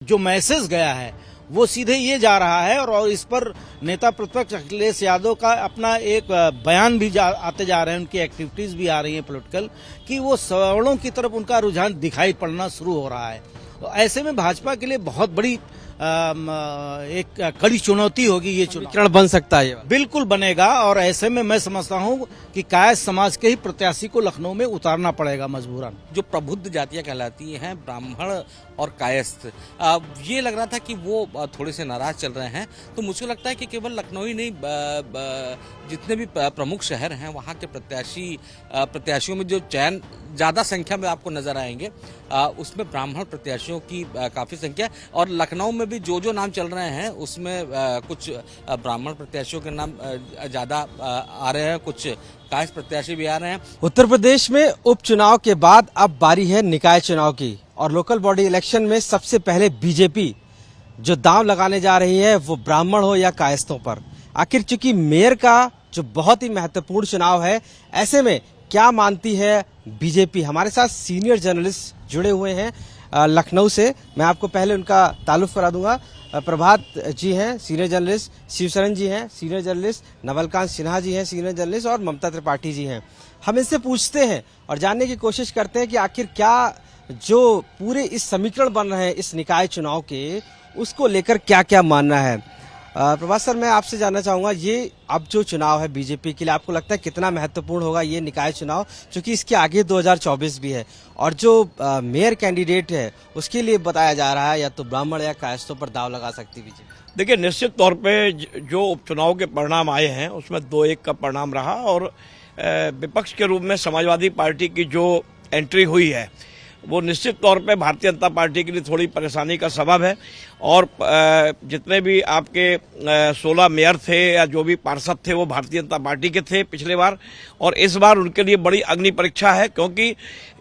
जो मैसेज गया है वो सीधे ये जा रहा है और इस पर नेता प्रतिपक्ष अखिलेश यादव का अपना एक बयान भी आते जा रहे हैं, उनकी एक्टिविटीज भी आ रही हैं पॉलिटिकल, कि वो सवर्णों की तरफ उनका रुझान दिखाई पड़ना शुरू हो रहा है। तो ऐसे में भाजपा के लिए बहुत बड़ी एक कड़ी चुनौती होगी ये चुनाव। बन सकता है ये बिल्कुल बनेगा और ऐसे में मैं समझता हूँ कि कायस्थ समाज के ही प्रत्याशी को लखनऊ में उतारना पड़ेगा मजबूरन। जो प्रबुद्ध जातियां कहलाती हैं, ब्राह्मण और कायस्थ, ये लग रहा था कि वो थोड़े से नाराज चल रहे हैं। तो मुझे लगता है कि केवल लखनऊ ही नहीं, जितने भी प्रमुख शहर हैं वहाँ के प्रत्याशियों में जो चयन ज़्यादा संख्या में आपको नजर आएंगे, उसमें ब्राह्मण प्रत्याशियों की काफ़ी संख्या है। और लखनऊ में भी जो नाम चल रहे हैं उसमें कुछ ब्राह्मण प्रत्याशियों के नाम ज़्यादा आ रहे हैं, कुछ कायस्थ प्रत्याशी भी आ रहे हैं। उत्तर प्रदेश में उपचुनाव के बाद अब बारी है निकाय चुनाव की, और लोकल बॉडी इलेक्शन में सबसे पहले बीजेपी जो दांव लगाने जा रही है वो ब्राह्मण हो या कायस्थों पर। आखिर चूंकि मेयर का जो बहुत ही महत्वपूर्ण चुनाव है, ऐसे में क्या मानती है बीजेपी? हमारे साथ सीनियर जर्नलिस्ट जुड़े हुए हैं लखनऊ से। मैं आपको पहले उनका ताल्लुक करा दूंगा। प्रभात जी हैं सीनियर जर्नलिस्ट, शिवशरण जी हैं सीनियर जर्नलिस्ट, नवलकांत सिन्हा जी हैं सीनियर जर्नलिस्ट, और ममता त्रिपाठी जी हैं। हम इनसे पूछते हैं और जानने की कोशिश करते हैं कि आखिर क्या जो पूरे इस समीकरण बन रहे हैं इस निकाय चुनाव के, उसको लेकर क्या क्या मानना है। प्रभात सर, मैं आपसे जानना चाहूंगा, ये अब जो चुनाव है बीजेपी के लिए आपको लगता है कितना महत्वपूर्ण होगा ये निकाय चुनाव, क्योंकि इसके आगे 2024 भी है, और जो मेयर कैंडिडेट है उसके लिए बताया जा रहा है या तो ब्राह्मण या कायस्थों पर दाव लगा सकती बीजेपी? देखिए, निश्चित तौर पे जो उपचुनाव के परिणाम आए हैं उसमें 2-1 का परिणाम रहा, और विपक्ष के रूप में समाजवादी पार्टी की जो एंट्री हुई है वो निश्चित तौर पे भारतीय जनता पार्टी के लिए थोड़ी परेशानी का सबब है। और जितने भी आपके 16 मेयर थे या जो भी पार्षद थे वो भारतीय जनता पार्टी के थे पिछले बार, और इस बार उनके लिए बड़ी अग्नि परीक्षा है, क्योंकि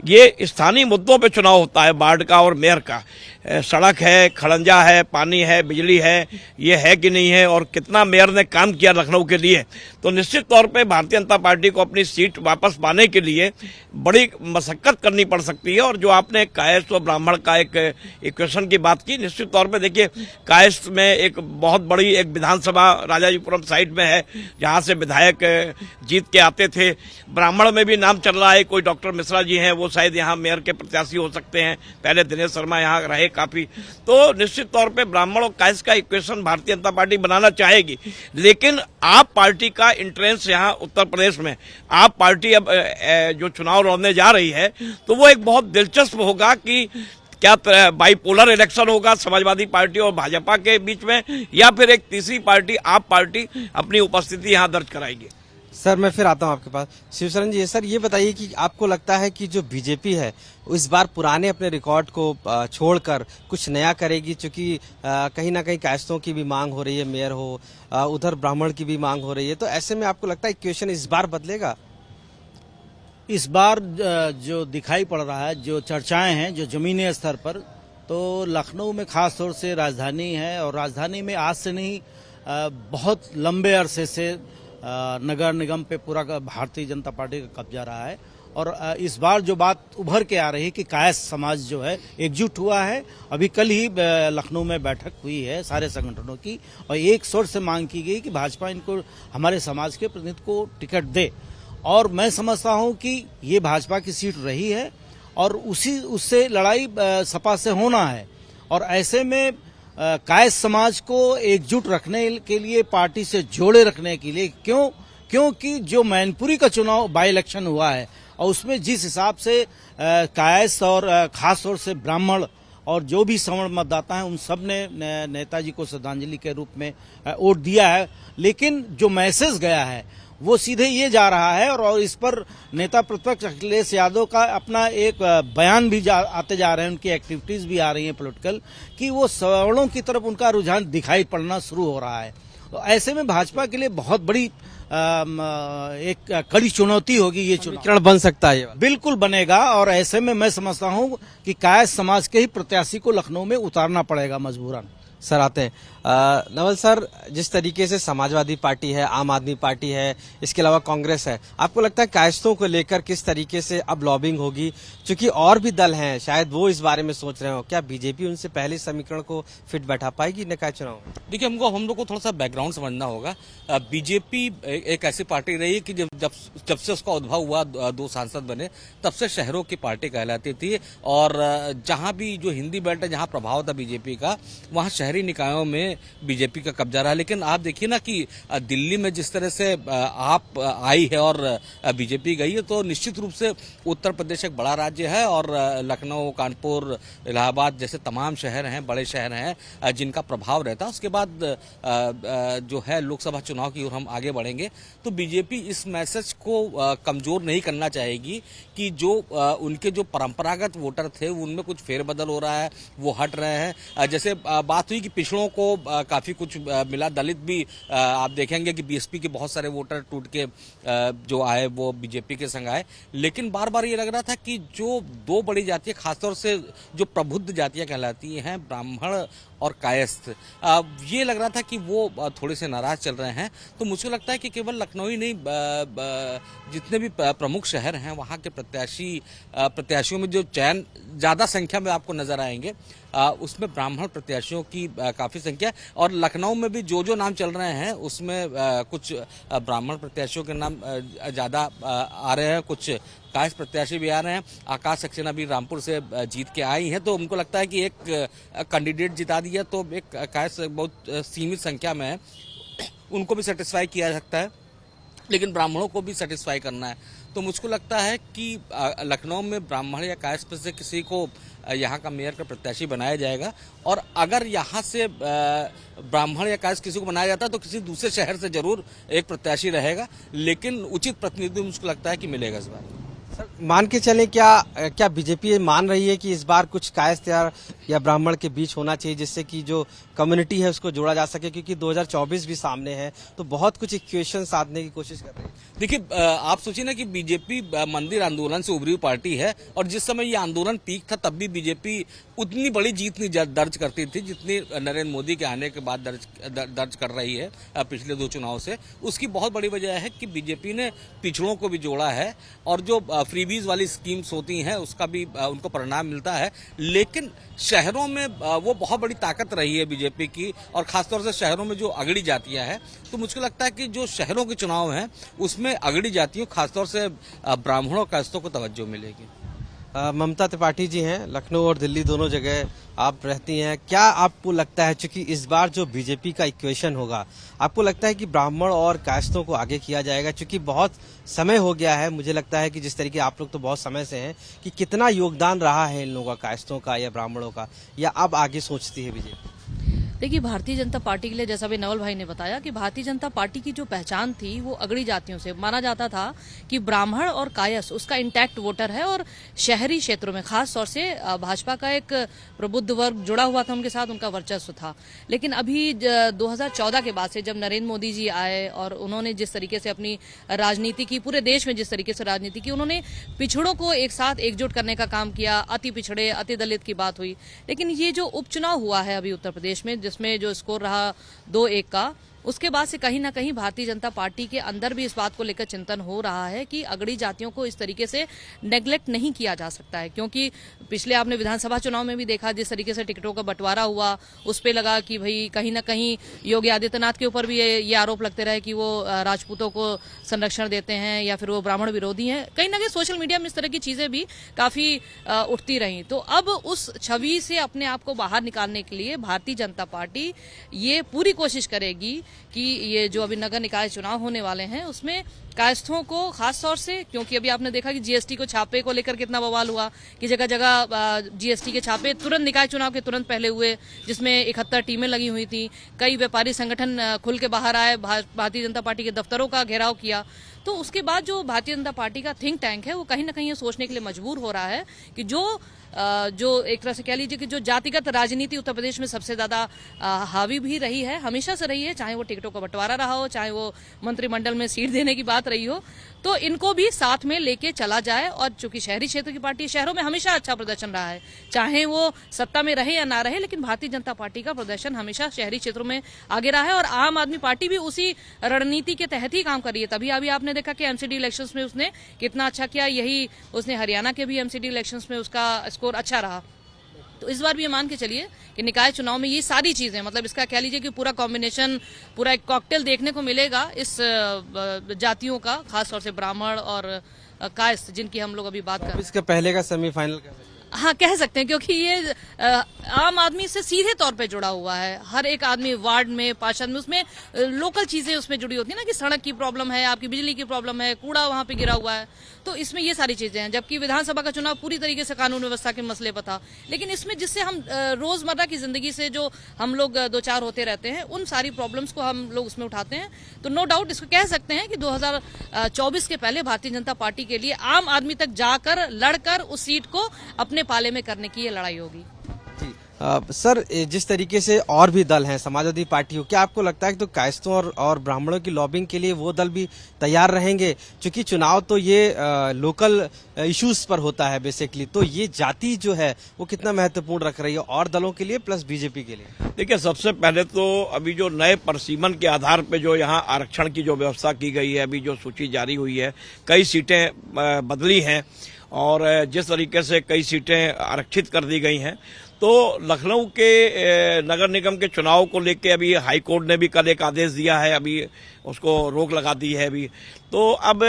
ये स्थानीय मुद्दों पे चुनाव होता है, वार्ड का और मेयर का। सड़क है, खड़ंजा है, पानी है, बिजली है, ये है कि नहीं है, और कितना मेयर ने काम किया लखनऊ के लिए। तो निश्चित तौर पे भारतीय जनता पार्टी को अपनी सीट वापस पाने के लिए बड़ी मशक्कत करनी पड़ सकती है। और जो आपने कायस्थ और ब्राह्मण का एक इक्वेशन की बात की, निश्चित तौर पे देखिए, कायस्थ में एक बहुत बड़ी एक विधानसभा राजाजीपुरम साइड में है जहाँ से विधायक जीत के आते थे। ब्राह्मण में भी नाम चल रहा है, कोई डॉक्टर मिश्रा जी हैं, वो शायद यहाँ मेयर के प्रत्याशी हो सकते हैं, पहले दिनेश शर्मा यहाँ रहे काफी। तो निश्चित तौर पे ब्राह्मण और कायस्थ का इक्वेशन भारतीय जनता पार्टी बनाना चाहेगी, लेकिन आप पार्टी का इंट्रेंस यहाँ उत्तर प्रदेश में, आप पार्टी अब जो चुनाव लड़ने जा रही है, तो वो एक बहुत दिलचस्प होगा कि क्या बाइपोलर इलेक्शन होगा समाजवादी पार्टी और भाजपा के बीच में, या फिर एक तीसरी पार्टी आप पार्टी अपनी उपस्थिति यहाँ दर्ज कराएगी। सर, मैं फिर आता हूं आपके पास। शिवशरण जी, सर ये बताइए कि आपको लगता है कि जो बीजेपी है इस बार पुराने अपने रिकॉर्ड को छोड़कर कुछ नया करेगी, क्योंकि कहीं ना कहीं कायस्थों की भी मांग हो रही है, मेयर हो, उधर ब्राह्मण की भी मांग हो रही है, तो ऐसे में आपको लगता है इक्वेशन इस बार बदलेगा? इस बार जो दिखाई पड़ रहा है, जो चर्चाएं हैं जो जमीनी स्तर पर, तो लखनऊ में खास तौर से राजधानी है, और राजधानी में आज से नहीं बहुत लंबे अरसे से नगर निगम पे पूरा भारतीय जनता पार्टी का कब्जा रहा है। और इस बार जो बात उभर के आ रही है कि कायस्थ समाज जो है एकजुट हुआ है। अभी कल ही लखनऊ में बैठक हुई है सारे संगठनों की, और एक स्वर से मांग की गई कि भाजपा इनको, हमारे समाज के प्रतिनिधि को टिकट दे। और मैं समझता हूं कि ये भाजपा की सीट रही है और उससे लड़ाई सपा से होना है। और ऐसे में कायस्थ समाज को एकजुट रखने के लिए, पार्टी से जोड़े रखने के लिए, क्योंकि जो मैनपुरी का चुनाव बाई इलेक्शन हुआ है और उसमें जिस हिसाब से कायस्थ और खास तौर से ब्राह्मण और जो भी सवर्ण मतदाता हैं उन सब ने नेताजी को श्रद्धांजलि के रूप में वोट दिया है, लेकिन जो मैसेज गया है वो सीधे ये जा रहा है और इस पर नेता प्रतिपक्ष अखिलेश यादव का अपना एक बयान भी आते जा रहे हैं, उनकी एक्टिविटीज भी आ रही हैं पॉलिटिकल, कि वो सवर्णों की तरफ उनका रुझान दिखाई पड़ना शुरू हो रहा है। तो ऐसे में भाजपा के लिए बहुत बड़ी एक कड़ी चुनौती होगी ये चुनाव। बन सकता है ये बिल्कुल बनेगा, और ऐसे में मैं समझता हूं कि कायस्थ समाज के ही प्रत्याशी को लखनऊ में उतारना पड़ेगा मजबूरन। सर आते हैं। नवल सर, जिस तरीके से समाजवादी पार्टी है, आम आदमी पार्टी है, इसके अलावा कांग्रेस है, आपको लगता है कायस्थों को लेकर किस तरीके से अब लॉबिंग होगी? क्योंकि और भी दल हैं, शायद वो इस बारे में सोच रहे हो, क्या बीजेपी उनसे पहले समीकरण को फिट बैठा पाएगी निकाय चुनाव? देखिए, हम लोग को थोड़ा सा बैकग्राउंड समझना होगा। बीजेपी एक ऐसी पार्टी रही है कि जब से उसका उद्भव हुआ, 2 सांसद बने, तब से शहरों की पार्टी कहलाती थी। और जहां भी जो हिंदी बेल्ट है, जहां प्रभाव था बीजेपी का, वहां शहरी निकायों में बीजेपी का कब्जा रहा। लेकिन आप देखिए ना कि दिल्ली में जिस तरह से आप आई है और बीजेपी गई है, तो निश्चित रूप से उत्तर प्रदेश एक बड़ा राज्य है और लखनऊ, कानपुर, इलाहाबाद जैसे तमाम शहर हैं, बड़े शहर हैं जिनका प्रभाव रहता है। उसके बाद जो है लोकसभा चुनाव की ओर हम आगे बढ़ेंगे, तो बीजेपी इस मैसेज को कमजोर नहीं करना चाहेगी कि जो उनके जो परंपरागत वोटर थे उनमें कुछ फेरबदल हो रहा है, वो हट रहे हैं। जैसे बात हुई कि पिछड़ों को काफी कुछ मिला, दलित भी आप देखेंगे कि बीएसपी के बहुत सारे वोटर टूट के जो आए वो बीजेपी के संग आए। लेकिन बार बार ये लग रहा था कि जो 2 बड़ी जातियां, खासतौर से जो प्रबुद्ध जातियां कहलाती हैं, ब्राह्मण और कायस्थ, ये लग रहा था कि वो थोड़े से नाराज चल रहे हैं। तो मुझे लगता है कि केवल लखनऊ ही नहीं, जितने भी प्रमुख शहर हैं वहाँ के प्रत्याशियों में जो चयन ज़्यादा संख्या में आपको नजर आएंगे, उसमें ब्राह्मण प्रत्याशियों की काफ़ी संख्या। और लखनऊ में भी जो नाम चल रहे हैं उसमें कुछ ब्राह्मण प्रत्याशियों के नाम ज़्यादा आ रहे हैं, कुछ कायस्थ प्रत्याशी भी आ रहे हैं। आकाश सक्सेना भी रामपुर से जीत के आई हैं, तो उनको लगता है कि एक कैंडिडेट जिता दिया तो एक कायस्थ बहुत सीमित संख्या में है, उनको भी सेटिस्फाई किया जा सकता है, लेकिन ब्राह्मणों को भी सेटिस्फाई करना है। तो मुझको लगता है कि लखनऊ में ब्राह्मण या कायस्थ से किसी को यहाँ का मेयर का प्रत्याशी बनाया जाएगा। और अगर यहाँ से ब्राह्मण या कायस्थ किसी को बनाया जाता है तो किसी दूसरे शहर से जरूर एक प्रत्याशी रहेगा, लेकिन उचित प्रतिनिधि मुझको लगता है कि मिलेगा इस बार। सर, मान के चले, क्या बीजेपी ये मान रही है कि इस बार कुछ कायस्थ या ब्राह्मण के बीच होना चाहिए, जिससे कि जो कम्युनिटी है उसको जोड़ा जा सके? क्योंकि 2024 भी सामने है, तो बहुत कुछ इक्वेशन साधने की कोशिश कर रही है। देखिए, आप सोचिए ना कि बीजेपी मंदिर आंदोलन से उभरी हुई पार्टी है, और जिस समय ये आंदोलन पीक था तब भी बीजेपी उतनी बड़ी जीत नहीं दर्ज करती थी जितनी नरेंद्र मोदी के आने के बाद दर्ज कर रही है पिछले 2 चुनाव से। उसकी बहुत बड़ी वजह है कि बीजेपी ने पिछड़ों को भी जोड़ा है, और जो फ्रीबीज वाली स्कीम्स होती हैं उसका भी उनको परिणाम मिलता है। लेकिन शहरों में वो बहुत बड़ी ताकत रही है बीजेपी की, और खासतौर से शहरों में जो अगड़ी जातियां हैं। तो मुझको लगता है कि जो शहरों के चुनाव हैं उसमें अगड़ी जातियों, खासतौर से ब्राह्मणों कायस्थों को तवज्जो मिलेगी। ममता त्रिपाठी जी हैं, लखनऊ और दिल्ली दोनों जगह आप रहती हैं, क्या आपको लगता है, चूंकि इस बार जो बीजेपी का इक्वेशन होगा, आपको लगता है कि ब्राह्मण और कायस्थों को आगे किया जाएगा? चूंकि बहुत समय हो गया है, मुझे लगता है कि जिस तरीके आप लोग तो बहुत समय से हैं, कि कितना योगदान रहा है इन लोगों का, कायस्थों का या ब्राह्मणों का, या अब आगे सोचती है बीजेपी? देखिए, भारतीय जनता पार्टी के लिए, जैसा भी नवल भाई ने बताया, कि भारतीय जनता पार्टी की जो पहचान थी वो अगड़ी जातियों से माना जाता था कि ब्राह्मण और कायस्थ उसका इंटैक्ट वोटर है, और शहरी क्षेत्रों में खास तौर से भाजपा का एक प्रबुद्ध वर्ग जुड़ा हुआ था उनके साथ, उनका वर्चस्व था। लेकिन अभी 2014 के बाद से जब नरेंद्र मोदी जी आए और उन्होंने जिस तरीके से अपनी राजनीति की, पूरे देश में जिस तरीके से राजनीति की, उन्होंने पिछड़ों को एक साथ एकजुट करने का काम किया। अति पिछड़े, अति दलित की बात हुई। लेकिन ये जो उपचुनाव हुआ है अभी उत्तर प्रदेश में, जिसमें जो स्कोर रहा 2-1 का, उसके बाद से कहीं ना कहीं भारतीय जनता पार्टी के अंदर भी इस बात को लेकर चिंतन हो रहा है कि अगड़ी जातियों को इस तरीके से नेग्लेक्ट नहीं किया जा सकता है। क्योंकि पिछले आपने विधानसभा चुनाव में भी देखा, जिस तरीके से टिकटों का बंटवारा हुआ, उस पे लगा कि भाई कहीं ना कहीं योगी आदित्यनाथ के ऊपर भी ये आरोप लगते रहे कि वो राजपूतों को संरक्षण देते हैं या फिर वो ब्राह्मण विरोधी हैं। कहीं ना कहीं सोशल मीडिया में इस तरह की चीजें भी काफी उठती रही। तो अब उस छवि से अपने आप को बाहर निकालने के लिए भारतीय जनता पार्टी ये पूरी कोशिश करेगी कि ये जो अभी नगर निकाय चुनाव होने वाले हैं उसमें कायस्थों को खास तौर से, क्योंकि अभी आपने देखा कि जीएसटी को छापे को लेकर कितना बवाल हुआ कि जगह जगह जीएसटी के छापे तुरंत निकाय चुनाव के तुरंत पहले हुए, जिसमें 71 टीमें लगी हुई थी। कई व्यापारी संगठन खुल के बाहर आए, भारतीय जनता पार्टी के दफ्तरों का घेराव किया। तो उसके बाद जो भारतीय जनता पार्टी का थिंक टैंक है वो कहीं ना कहीं ये सोचने के लिए मजबूर हो रहा है कि जो एक तरह से कह लीजिए कि जो जातिगत राजनीति उत्तर प्रदेश में सबसे ज्यादा हावी भी रही है, हमेशा से रही है, चाहे वो टिकटों का बंटवारा रहा हो, चाहे वो मंत्रिमंडल में सीट देने की बात रही हो, तो इनको भी साथ में लेके चला जाए। और चूंकि शहरी क्षेत्र की पार्टी, शहरों में हमेशा अच्छा प्रदर्शन रहा है, चाहे वो सत्ता में रहे या ना रहे, लेकिन भारतीय जनता पार्टी का प्रदर्शन हमेशा शहरी क्षेत्रों में आगे रहा है। और आम आदमी पार्टी भी उसी रणनीति के तहत ही काम कर रही है। तभी अभी आपने देखा कि एमसीडी इलेक्शंस में उसने कितना अच्छा किया, यही उसने हरियाणा के भी एमसीडी इलेक्शंस में उसका स्कोर अच्छा रहा। तो इस बार भी ये मान के चलिए कि निकाय चुनाव में ये सारी चीजें, मतलब इसका कह लीजिए कि पूरा कॉम्बिनेशन, पूरा एक कॉकटेल देखने को मिलेगा इस जातियों का, खासतौर से ब्राह्मण और कायस्थ जिनकी हम लोग अभी बात कर रहे हैं। इसके पहले का सेमीफाइनल का हाँ, कह सकते हैं, क्योंकि ये आम आदमी से सीधे तौर पे जुड़ा हुआ है। हर एक आदमी वार्ड में, पार्षद में, उसमें लोकल चीजें उसमें जुड़ी होती है ना, कि सड़क की प्रॉब्लम है, आपकी बिजली की प्रॉब्लम है, कूड़ा वहां पे गिरा हुआ है, तो इसमें ये सारी चीजें हैं। जबकि विधानसभा का चुनाव पूरी तरीके से कानून व्यवस्था के मसले पर था, लेकिन इसमें जिससे हम रोजमर्रा की जिंदगी से जो हम लोग दो चार होते रहते हैं, उन सारी प्रॉब्लम्स को हम लोग उसमें उठाते हैं। तो नो डाउट इसको कह सकते हैं कि 2024 के पहले भारतीय जनता पार्टी के लिए आम आदमी तक जाकर लड़कर उस सीट को अपने पाले में करने की ये लड़ाई होगी। सर, जिस तरीके से और भी दल हैं समाजवादी पार्टी हो, क्या आपको लगता है कि तो कायस्थों और ब्राह्मणों की लॉबिंग के लिए वो दल भी तैयार रहेंगे? क्योंकि चुनाव तो ये लोकल इश्यूज पर होता है बेसिकली, तो ये जाति जो है वो कितना महत्वपूर्ण रख रही है और दलों के लिए प्लस बीजेपी के लिए? देखिए, सबसे पहले तो अभी जो नए परिसीमन के आधार पे जो यहाँ आरक्षण की जो व्यवस्था की गई है, अभी जो सूची जारी हुई है, कई सीटें बदली हैं और जिस तरीके से कई सीटें आरक्षित कर दी गई हैं, तो लखनऊ के नगर निगम के चुनाव को लेके अभी हाई कोर्ट ने भी कल एक आदेश दिया है, अभी उसको रोक लगा दी है अभी। तो अब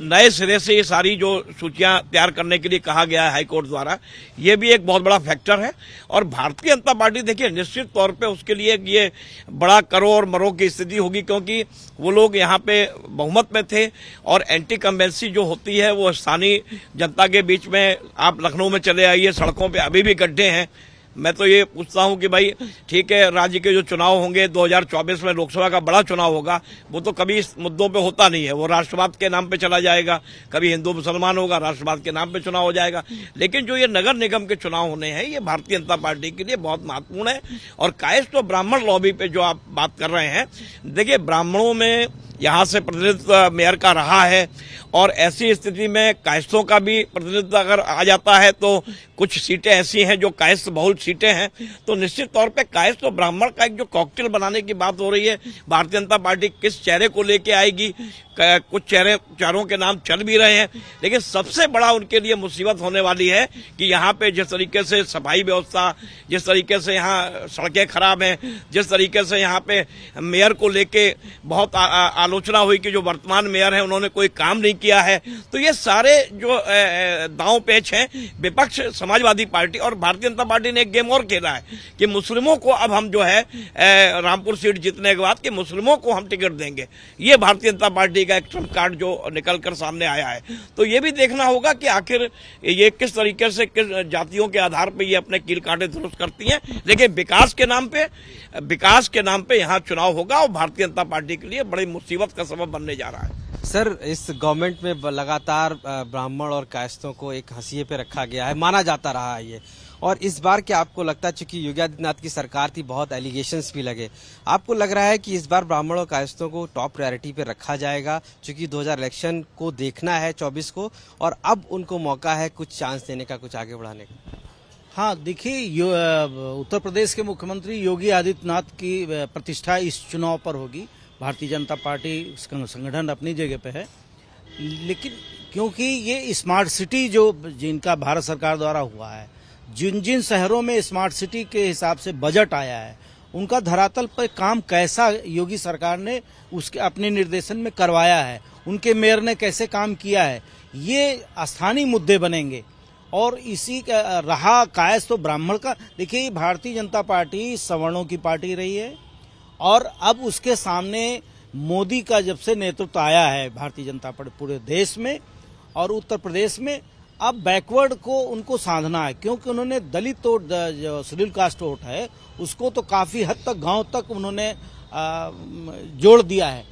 नए सिरे से ये सारी जो सूचियां तैयार करने के लिए कहा गया है हाई कोर्ट द्वारा, ये भी एक बहुत बड़ा फैक्टर है। और भारतीय जनता पार्टी, देखिए, निश्चित तौर पे उसके लिए ये बड़ा करो और मरो की स्थिति होगी, क्योंकि वो लोग यहाँ पे बहुमत में थे और एंटी कम्बेंसी जो होती है वो स्थानीय जनता के बीच में, आप लखनऊ में चले आइए, सड़कों पे अभी भी गड्ढे हैं। मैं तो ये पूछता हूं कि भाई ठीक है, राज्य के जो चुनाव होंगे 2024 में, लोकसभा का बड़ा चुनाव होगा, वो तो कभी इस मुद्दों पे होता नहीं है, वो राष्ट्रवाद के नाम पे चला जाएगा, कभी हिंदू मुसलमान होगा, राष्ट्रवाद के नाम पे चुनाव हो जाएगा। लेकिन जो ये नगर निगम के चुनाव होने हैं, ये भारतीय जनता पार्टी के लिए बहुत महत्वपूर्ण है। और कायस्थ और ब्राह्मण लॉबी पे जो आप बात कर रहे हैं, देखिए, ब्राह्मणों में यहाँ से प्रतिनिधित्व मेयर का रहा है, और ऐसी स्थिति में कायस्थों का भी प्रतिनिधित्व अगर आ जाता है, तो कुछ सीटें ऐसी हैं जो कायस्थ बहुल सीटें हैं, तो निश्चित तौर पे कायस्थ और ब्राह्मण का एक जो कॉकटेल बनाने की बात हो रही है, भारतीय जनता पार्टी किस चेहरे को लेके आएगी, कुछ चारों के नाम चल भी रहे हैं, लेकिन सबसे बड़ा उनके लिए मुसीबत होने वाली है कि यहाँ पे जिस तरीके से सफाई व्यवस्था, जिस तरीके से यहाँ सड़कें खराब हैं, जिस तरीके से यहाँ पे मेयर को लेके बहुत आलोचना हुई कि जो वर्तमान मेयर है उन्होंने कोई काम नहीं किया है, तो ये सारे जो दांव पेच हैं, विपक्ष समाजवादी पार्टी और भारतीय जनता पार्टी ने एक गेम और खेला है कि मुस्लिमों को अब हम जो है रामपुर सीट जीतने के बाद कि मुस्लिमों को हम टिकट देंगे, ये भारतीय जनता पार्टी का एक ट्रम्प कार्ड जो निकलकर सामने आया है। तो ये भी देखना होगा कि आखिर ये किस तरीके से, किस जातियों के आधार पर ये अपने कील कांटे दुरुस्त करती हैं। लेकिन विकास के नाम पे यहाँ चुनाव होगा और भारतीय जनता पार्टी के लिए बड़ी मुसीबत का सबब बनने जा रहा है। सर, इस गवर्नमेंट में लगातार ब्राह्मण और कायस्थों को एक हंसिए पे रखा गया है, माना जाता रहा है ये, और इस बार क्या आपको लगता है, चूंकि योगी आदित्यनाथ की सरकार थी, बहुत एलिगेशंस भी लगे, आपको लग रहा है कि इस बार ब्राह्मण और कायस्थों को टॉप प्रायोरिटी पे रखा जाएगा, चूंकि 2000 इलेक्शन को देखना है 24 को, और अब उनको मौका है कुछ चांस देने का, कुछ आगे बढ़ाने का? हाँ, देखिए, उत्तर प्रदेश के मुख्यमंत्री योगी आदित्यनाथ की प्रतिष्ठा इस चुनाव पर होगी। भारतीय जनता पार्टी संगठन अपनी जगह पे है, लेकिन क्योंकि ये स्मार्ट सिटी जो जिनका भारत सरकार द्वारा हुआ है, जिन जिन शहरों में स्मार्ट सिटी के हिसाब से बजट आया है, उनका धरातल पर काम कैसा योगी सरकार ने उसके अपने निर्देशन में करवाया है, उनके मेयर ने कैसे काम किया है, ये स्थानीय मुद्दे बनेंगे। और इसी का रहा कायस्थ तो ब्राह्मण का, देखिए, भारतीय जनता पार्टी सवर्णों की पार्टी रही है, और अब उसके सामने मोदी का जब से नेतृत्व आया है भारतीय जनता पार्टी पूरे देश में और उत्तर प्रदेश में, अब बैकवर्ड को उनको साधना है, क्योंकि उन्होंने दलित तो जो शेड्यूल कास्ट वोट है उसको तो काफी हद तक गांव तक उन्होंने जोड़ दिया है,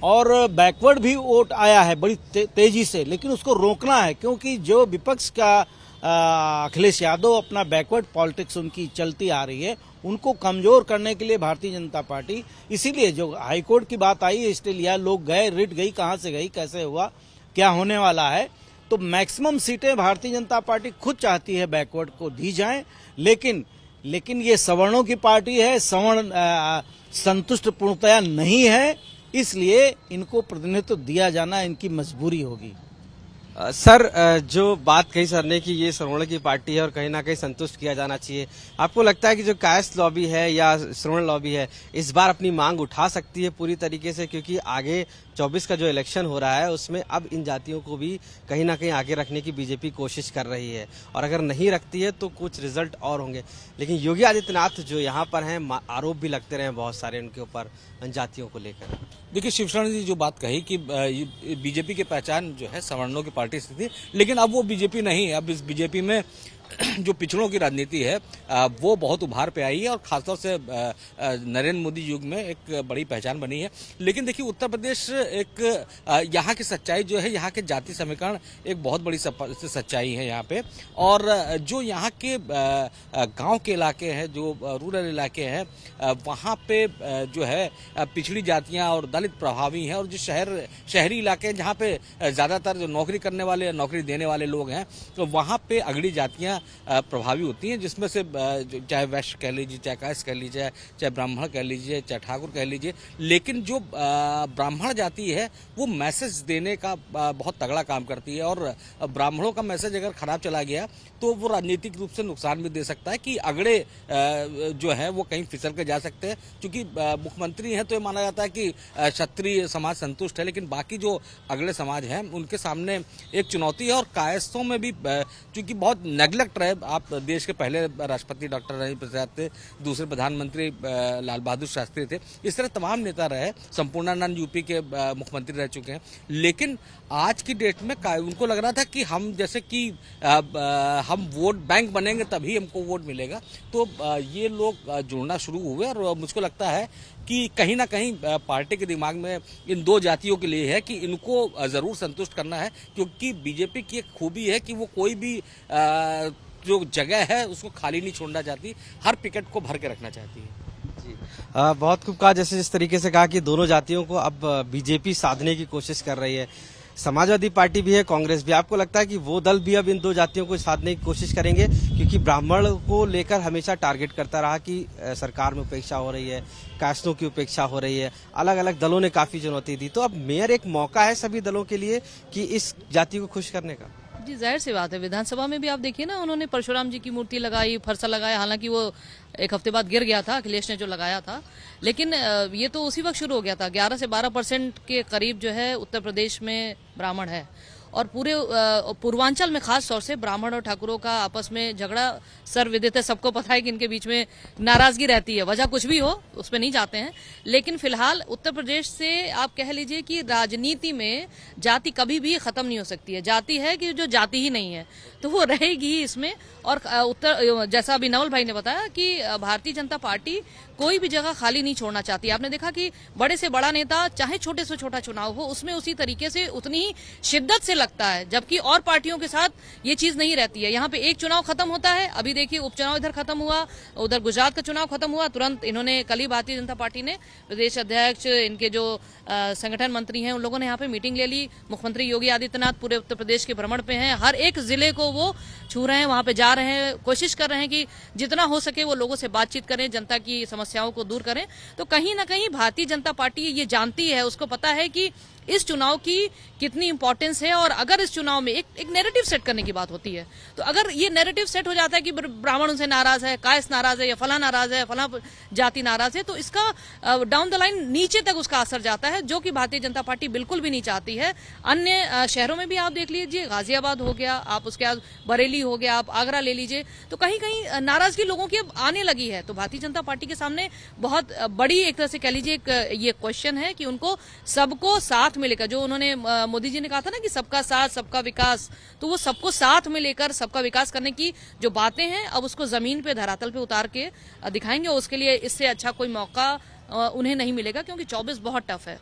और बैकवर्ड भी वोट आया है बड़ी तेजी से, लेकिन उसको रोकना है, क्योंकि जो विपक्ष का अखिलेश यादव अपना बैकवर्ड पॉलिटिक्स उनकी चलती आ रही है, उनको कमजोर करने के लिए भारतीय जनता पार्टी, इसीलिए जो हाईकोर्ट की बात आई है, इसलिए लिया, लोग गए, रिट गई, कहां से गई, कैसे हुआ, क्या होने वाला है। तो मैक्सिमम सीटें भारतीय जनता पार्टी खुद चाहती है बैकवर्ड को दी जाएं, लेकिन ये सवर्णों की पार्टी है, सवर्ण संतुष्ट पूर्णतया नहीं है, इसलिए इनको प्रतिनिधित्व दिया जाना इनकी मजबूरी होगी। सर, जो बात कही सर ने कि ये श्रवण की पार्टी है और कहीं ना कहीं संतुष्ट किया जाना चाहिए, आपको लगता है कि जो कायस्थ लॉबी है या श्रवण लॉबी है इस बार अपनी मांग उठा सकती है पूरी तरीके से, क्योंकि आगे 24 का जो इलेक्शन हो रहा है उसमें अब इन जातियों को भी कहीं ना कहीं आगे रखने की बीजेपी कोशिश कर रही है, और अगर नहीं रखती है तो कुछ रिजल्ट और होंगे। लेकिन योगी आदित्यनाथ जो यहाँ पर हैं, आरोप भी लगते रहे बहुत सारे उनके ऊपर इन जातियों को लेकर। देखिए, शिवशरण जी जो बात कही कि बीजेपी की पहचान जो है सवर्णों की पार्टी से थी, लेकिन अब वो बीजेपी नहीं है। अब इस बीजेपी में जो पिछड़ों की राजनीति है वो बहुत उभार पे आई है, और खासतौर से नरेंद्र मोदी युग में एक बड़ी पहचान बनी है। लेकिन देखिए, उत्तर प्रदेश एक यहाँ की सच्चाई जो है, यहाँ के जाति समीकरण एक बहुत बड़ी सच्चाई है यहाँ पे। और जो यहाँ के गांव के इलाके हैं, जो रूरल इलाके हैं, वहाँ पे जो है पिछड़ी जातियाँ और दलित प्रभावी हैं, और जो शहरी इलाके हैं जहाँ पे ज़्यादातर जो नौकरी करने वाले, नौकरी देने वाले लोग हैं, तो वहाँ पे अगड़ी जातियाँ प्रभावी होती हैं, जिसमें से चाहे वैश्य कह लीजिए, चाहे कायस्थ कह लीजिए, चाहे ब्राह्मण कह लीजिए, चाहे ठाकुर कह लीजिए। लेकिन जो ब्राह्मण जाति है वो मैसेज देने का बहुत तगड़ा काम करती है, और ब्राह्मणों का मैसेज अगर खराब चला गया तो वो राजनीतिक रूप से नुकसान भी दे सकता है कि अगड़े जो है वो कहीं फिसल के जा सकते हैं। क्योंकि मुख्यमंत्री हैं तो ये माना जाता है कि क्षत्रिय समाज संतुष्ट है, लेकिन बाकी जो अगले समाज हैं उनके सामने एक चुनौती है। और कायस्थों में भी चूंकि बहुत नेग्लेक्ट है, आप देश के पहले राष्ट्रपति डॉक्टर राजेंद्र प्रसाद थे, दूसरे प्रधानमंत्री लाल बहादुर शास्त्री थे, इस तरह तमाम नेता रहे, संपूर्णानंद यूपी के मुख्यमंत्री रह चुके हैं। लेकिन आज की डेट में उनको लग रहा था कि हम जैसे कि हम वोट बैंक बनेंगे तभी हमको वोट मिलेगा, तो ये लोग जुड़ना शुरू हुए। और मुझको लगता है कि कहीं ना कहीं पार्टी के दिमाग में इन दो जातियों के लिए है कि इनको जरूर संतुष्ट करना है, क्योंकि बीजेपी की एक खूबी है कि वो कोई भी जो जगह है उसको खाली नहीं छोड़ना चाहती, हर पिकेट को भर के रखना चाहती है। जी, बहुत खूब कहा। जैसे जिस तरीके से कहा कि दोनों जातियों को अब बीजेपी साधने की कोशिश कर रही है, समाजवादी पार्टी भी है, कांग्रेस भी। आपको लगता है कि वो दल भी अब इन दो जातियों को साधने की कोशिश करेंगे, क्योंकि ब्राह्मण को लेकर हमेशा टारगेट करता रहा कि सरकार में उपेक्षा हो रही है, कास्टों की उपेक्षा हो रही है, अलग अलग दलों ने काफी चुनौती दी। तो अब मेयर एक मौका है सभी दलों के लिए कि इस जाति को खुश करने का। जी, जाहिर सी बात है। विधानसभा में भी आप देखिए ना, उन्होंने परशुराम जी की मूर्ति लगाई, फरसा लगाया, हालांकि वो एक हफ्ते बाद गिर गया था, अखिलेश ने जो लगाया था, लेकिन ये तो उसी वक्त शुरू हो गया था। 11 से 12% के करीब जो है उत्तर प्रदेश में ब्राह्मण है, और पूरे पूर्वांचल में खास तौर से ब्राह्मण और ठाकुरों का आपस में झगड़ा सर्वविदित है। सबको पता है कि इनके बीच में नाराजगी रहती है, वजह कुछ भी हो उस पर नहीं जाते हैं। लेकिन फिलहाल उत्तर प्रदेश से आप कह लीजिए कि राजनीति में जाति कभी भी खत्म नहीं हो सकती है। जाति है कि जो जाति ही नहीं है तो वो रहेगी ही इसमें। और उत्तर, जैसा अभी नवल भाई ने बताया कि भारतीय जनता पार्टी कोई भी जगह खाली नहीं छोड़ना चाहती। आपने देखा कि बड़े से बड़ा नेता चाहे छोटे से छोटा चुनाव हो उसमें उसी तरीके से उतनी ही शिद्दत से लगता है, जबकि और पार्टियों के साथ ये चीज नहीं रहती है। यहाँ पे एक चुनाव खत्म होता है, अभी देखिए उपचुनाव इधर खत्म हुआ, उधर गुजरात का चुनाव खत्म हुआ, तुरंत इन्होंने कल ही भारतीय जनता पार्टी ने प्रदेश अध्यक्ष, इनके जो संगठन मंत्री हैं उन लोगों ने यहाँ पे मीटिंग ले ली। मुख्यमंत्री योगी आदित्यनाथ पूरे उत्तर प्रदेश के भ्रमण पे हैं, हर एक जिले को वो छू रहे हैं, वहां पे जा रहे हैं, कोशिश कर रहे हैं कि जितना हो सके वो लोगों से बातचीत करें, जनता की समस्याओं को दूर करें। तो कहीं ना कहीं भारतीय जनता पार्टी ये जानती है, उसको पता है कि इस चुनाव की कितनी इंपॉर्टेंस है। और अगर इस चुनाव में एक नैरेटिव सेट करने की बात होती है, तो अगर ये नैरेटिव सेट हो जाता है कि ब्राह्मण उनसे नाराज है, कायस्थ नाराज है, या फला नाराज है, फला जाति नाराज है, तो इसका डाउन द लाइन नीचे तक उसका असर जाता है, जो कि भारतीय जनता पार्टी बिल्कुल भी नहीं चाहती है। अन्य शहरों में भी आप देख लीजिए, गाजियाबाद हो गया, आप उसके बाद बरेली हो गया, आप आगरा ले लीजिए, तो कहीं कहीं नाराजगी लोगों की अब आने लगी है। तो भारतीय जनता पार्टी के सामने बहुत बड़ी एक तरह से कह लीजिए ये क्वेश्चन है कि उनको सबको साथ में लेकर, जो उन्होंने मोदी जी ने कहा था ना कि सबका साथ सबका विकास, तो वो सबको साथ में लेकर सबका विकास करने की जो बातें हैं अब उसको जमीन पे, धरातल पे उतार के दिखाएंगे। उसके लिए इससे अच्छा कोई मौका उन्हें नहीं मिलेगा, क्योंकि 24 बहुत टफ है।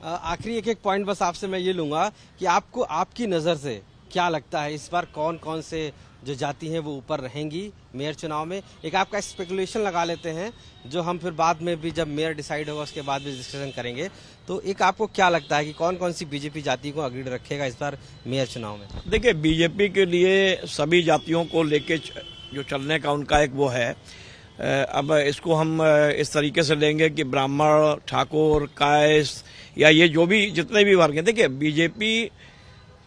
आखिरी एक पॉइंट बस आपसे मैं ये लूंगा कि आपको, आपकी नजर से क्या लगता है इस बार कौन कौन से जो जाति हैं वो ऊपर रहेंगी मेयर चुनाव में। एक आपका स्पेकुलेशन लगा लेते हैं जो हम फिर बाद में भी जब मेयर डिसाइड होगा उसके बाद भी डिस्कशन करेंगे। तो एक आपको क्या लगता है कि कौन कौन सी बीजेपी जाति को अग्रीड रखेगा इस बार मेयर चुनाव में? देखिए, बीजेपी के लिए सभी जातियों को लेके जो चलने का उनका एक वो है। अब इसको हम इस तरीके से लेंगे कि ब्राह्मण, ठाकुर, कायस्थ या ये जो भी जितने भी वर्ग हैं, देखिए बीजेपी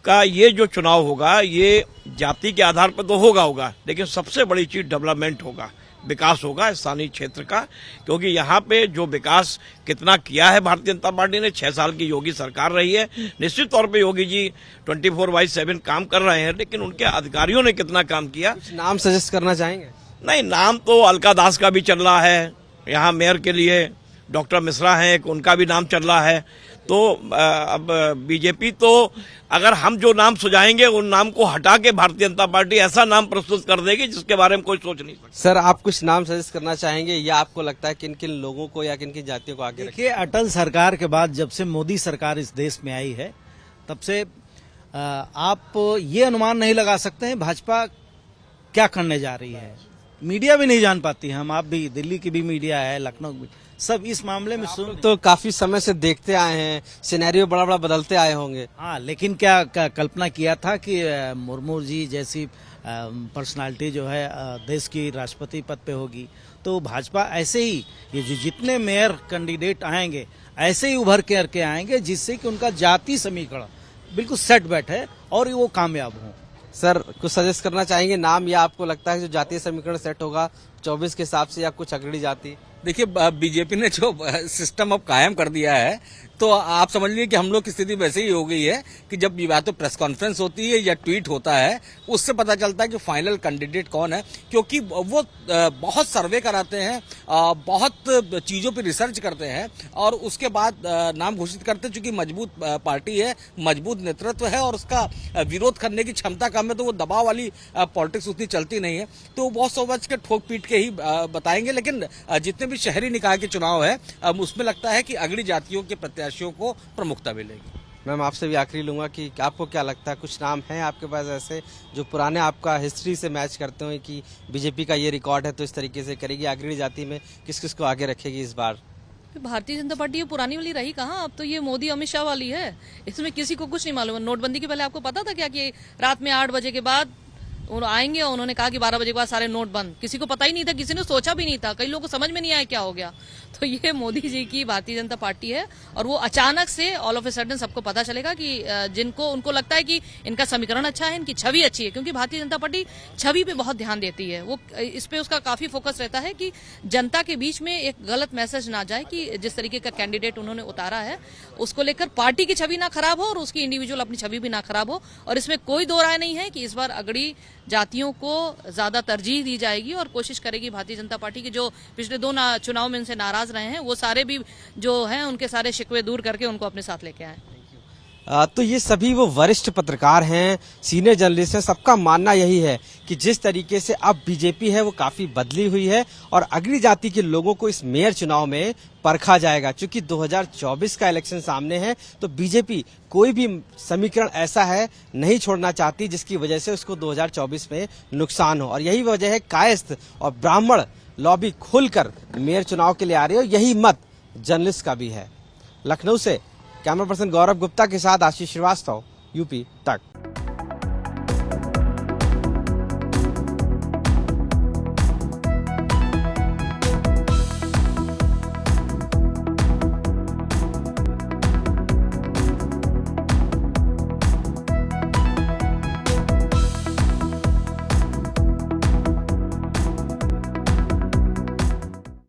का ये जो चुनाव होगा ये जाति के आधार पर तो होगा, लेकिन सबसे बड़ी चीज डेवलपमेंट होगा, विकास होगा स्थानीय क्षेत्र का। क्योंकि यहाँ पे जो विकास कितना किया है भारतीय जनता पार्टी ने, 6 साल की योगी सरकार रही है, निश्चित तौर पे योगी जी 24/7 काम कर रहे हैं, लेकिन उनके अधिकारियों ने कितना काम किया। कुछ नाम सजेस्ट करना चाहेंगे? नहीं, नाम तो अलका दास का भी चल रहा है यहाँ मेयर के लिए, डॉक्टर मिश्रा हैं एक, उनका भी नाम चल रहा है। तो अब बीजेपी तो अगर हम जो नाम सुझाएंगे उन नाम को हटा के भारतीय जनता पार्टी ऐसा नाम प्रस्तुत कर देगी जिसके बारे में कोई सोच नहीं सकता। सर, आप कुछ नाम सजेस्ट करना चाहेंगे या आपको लगता है किन किन लोगों को या किन किन जातियों को आगे देखिए, अटल सरकार के बाद जब से मोदी सरकार इस देश में आई है तब से आप ये अनुमान नहीं लगा सकते हैं भाजपा क्या करने जा रही है। मीडिया भी नहीं जान पाती है, हम आप भी, दिल्ली की भी मीडिया है, लखनऊ भी, सब इस मामले में सुन तो काफी समय से देखते आए हैं, सिनेरियो बड़ा बड़ा बदलते आए होंगे। हाँ, लेकिन क्या कल्पना किया था कि मुर्मू जी जैसी पर्सनालिटी जो है देश की राष्ट्रपति पद पे होगी। तो भाजपा ऐसे ही ये जो जितने मेयर कैंडिडेट आएंगे ऐसे ही उभर के आएंगे जिससे कि उनका जाति समीकरण बिल्कुल सेट बैठे और वो कामयाब हों। सर, कुछ सजेस्ट करना चाहेंगे नाम, या आपको लगता है जो जातीय समीकरण सेट होगा 24 के हिसाब से या कुछ अग्रणी जाति? देखिए, बीजेपी ने जो सिस्टम अब कायम कर दिया है तो आप समझ लीजिए कि हम लोग की स्थिति वैसे ही हो गई है कि जब या तो प्रेस कॉन्फ्रेंस होती है या ट्वीट होता है उससे पता चलता है कि फाइनल कैंडिडेट कौन है। क्योंकि वो बहुत सर्वे कराते हैं, बहुत चीजों पे रिसर्च करते हैं और उसके बाद नाम घोषित करते हैं। चूंकि मजबूत पार्टी है, मजबूत नेतृत्व है और उसका विरोध करने की क्षमता कम है, तो वो दबाव वाली पॉलिटिक्स उतनी चलती नहीं है। तो बहुत समझ के ठोक पीट के ही बताएंगे। लेकिन जितने भी शहरी निकाय के चुनाव है उसमें लगता है कि अगली जातियों के प्रत्याशियों को प्रमुखता मिलेगी। मैम, आपसे भी आखिरी लूंगा कि आपको क्या लगता है, कुछ नाम हैं आपके पास ऐसे जो पुराने आपका हिस्ट्री से मैच करते हो कि बीजेपी का ये रिकॉर्ड है तो इस तरीके से करेगी, अग्रणी जाति में किस किस को आगे रखेगी इस बार? भारतीय जनता पार्टी ये पुरानी वाली रही कहाँ, अब तो ये मोदी अमित शाह वाली है। इसमें किसी को कुछ नहीं मालूम है। नोटबंदी के पहले आपको पता था क्या कि रात में 8 बजे के बाद आएंगे और उन्होंने कहा कि 12 बजे के बाद सारे नोट बंद? किसी को पता ही नहीं था, किसी ने सोचा भी नहीं था, कई लोगों को समझ में नहीं आया क्या हो गया। तो ये मोदी जी की भारतीय जनता पार्टी है और वो अचानक से ऑल ऑफ ए सडन सबको पता चलेगा कि जिनको उनको लगता है कि इनका समीकरण अच्छा है, इनकी छवि अच्छी है। क्योंकि भारतीय जनता पार्टी छवि पे बहुत ध्यान देती है, वो इस पे उसका काफी फोकस रहता है कि जनता के बीच में एक गलत मैसेज ना जाए कि जिस तरीके का कैंडिडेट उन्होंने उतारा है उसको लेकर पार्टी की छवि ना खराब हो और उसकी इंडिविजुअल अपनी छवि भी ना खराब हो। और इसमें कोई दो राय नहीं है कि इस बार अगड़ी जातियों को ज्यादा तरजीह दी जाएगी और कोशिश करेगी भारतीय जनता पार्टी के जो पिछले 2 चुनाव में इनसे नाराज रहे हैं वो सारे भी जो हैं उनके सारे शिकवे दूर करके उनको अपने साथ लेके आए। तो ये सभी वो वरिष्ठ पत्रकार हैं, सीनियर जर्नलिस्ट हैं, सबका मानना यही है कि जिस तरीके से अब बीजेपी है वो काफी बदली हुई है और अग्रणी जाति के लोगों को इस मेयर चुनाव में परखा जाएगा। क्योंकि 2024 का इलेक्शन सामने है तो बीजेपी कोई भी समीकरण ऐसा है नहीं छोड़ना चाहती जिसकी वजह से उसको 2024 में नुकसान हो। और यही वजह है कायस्थ और ब्राह्मण लॉबी खुलकर मेयर चुनाव के लिए आ रही है। यही मत जर्नलिस्ट का भी है। लखनऊ से कैमरा पर्सन गौरव गुप्ता के साथ आशीष श्रीवास्तव, यूपी तक।